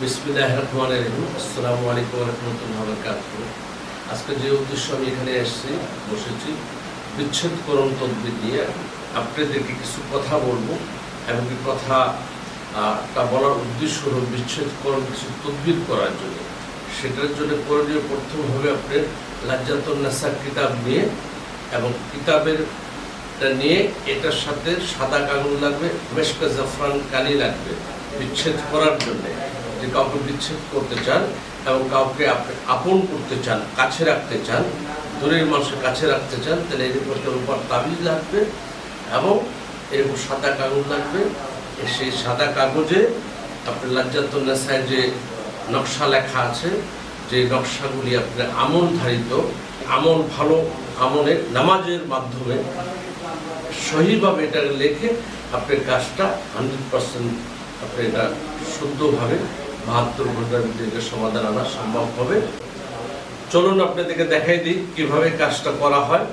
বিসমিল্লাহির রহমানির রহিম। আসসালামু আলাইকুম ওয়া রাহমাতুল্লাহি ওয়া বারাকাতুহু। আজকে যে উদ্দেশ্য আমি এখানে বসেছি বিচ্ছেদকরণ তদবির নিয়ে আপনাদেরকে কিছু কথা বলবো এবং এই কথাটা বলার উদ্দেশ্য হল বিচ্ছেদকরণ কিছু তদবির করার জন্য। সেটার জন্য করণীয় প্রথম হবে আপনার লাজ্জাতুন নাসা কিতাব নিয়ে এবং কিতাবের নিয়ে এটার সাথে সাদা কাগজ লাগবে, মেশকে জাফরান কালি লাগবে বিচ্ছেদ করার জন্য। যে কাউকে বিচ্ছেদ করতে চান এবং কাউকে আপনি আপন করতে চান, কাছে রাখতে চান, দূরের মানুষের কাছে রাখতে চান, তাহলে এরকম একটা রূপার তাবিজ লাগবে এবং এরকম সাদা কাগজ লাগবে। সেই সাদা কাগজে আপনার লাজ্জাতুন নাসায় যে নকশা লেখা আছে, যে নকশাগুলি আপনার আমলধারিত, আমল ভালো আমলের নামাজের মাধ্যমে সহিভাবে এটা লেখে আপনার কাজটা 100% আপনি এটা শুদ্ধভাবে 72 ঘন্টার ভিতরে সমাধান আনা সম্ভব হবে। চলুন আপনাদেরকে দেখাই দিই কিভাবে কাজটা করা হয়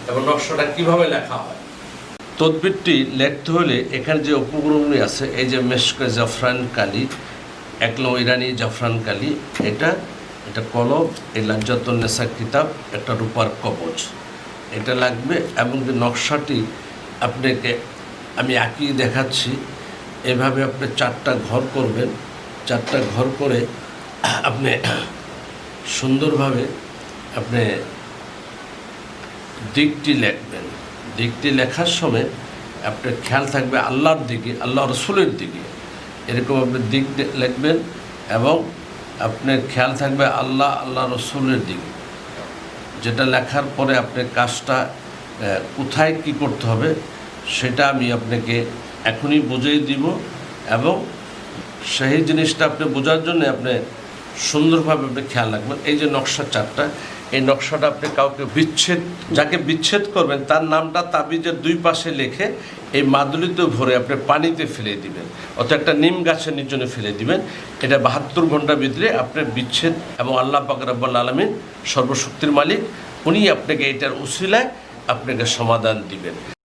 এবং নকশাটা কিভাবে লেখা হয়। তদবিরটি লিখতে হলে এখানে যে উপকরণগুলি আছে, এই যে মেশকে জাফরান কালি, 1 নং ইরানি জাফরান কালি, এটা কলম, এই লাজ্জাতুন নাসা কিতাব, একটা রূপার কবজ, এটা লাগবে। এবং যে নকশাটি আপনাকে আমি আঁকিয়ে দেখাচ্ছি, এভাবে আপনি 4টা ঘর করবেন। 4টা ঘর করে আপনি সুন্দরভাবে আপনি দিকটি লিখবেন। দিকটি লেখার সময় আপনার খেয়াল থাকবে আল্লাহর দিকে, আল্লাহ রসুলের দিকে, এরকম আপনি দিক লিখবেন এবং আপনার খেয়াল থাকবে আল্লাহ রসুলের দিকে। যেটা লেখার পরে আপনার কাজটা কোথায় কি করতে হবে সেটা আমি আপনাকে এখনই বুঝিয়ে দিব এবং সেই জিনিসটা আপনি বোঝার জন্য আপনি সুন্দরভাবে আপনি খেয়াল রাখবেন। এই যে নকশা 4টা, এই নকশাটা আপনি কাউকে যাকে বিচ্ছেদ করবেন তার নামটা তাবিজের 2 পাশে লিখে এই মাদুলিতে ভরে আপনি পানিতে ফেলে দিবেন, অর্থাৎ একটা নিম গাছের নিচনে ফেলে দিবেন। এটা 72 ঘন্টার ভিতরে আপনার বিচ্ছেদ এবং আল্লাহ পাক রব্বুল আলামিন সর্বশক্তির মালিক, উনি আপনাকে এটার উসিলায় আপনাকে সমাধান দিবেন।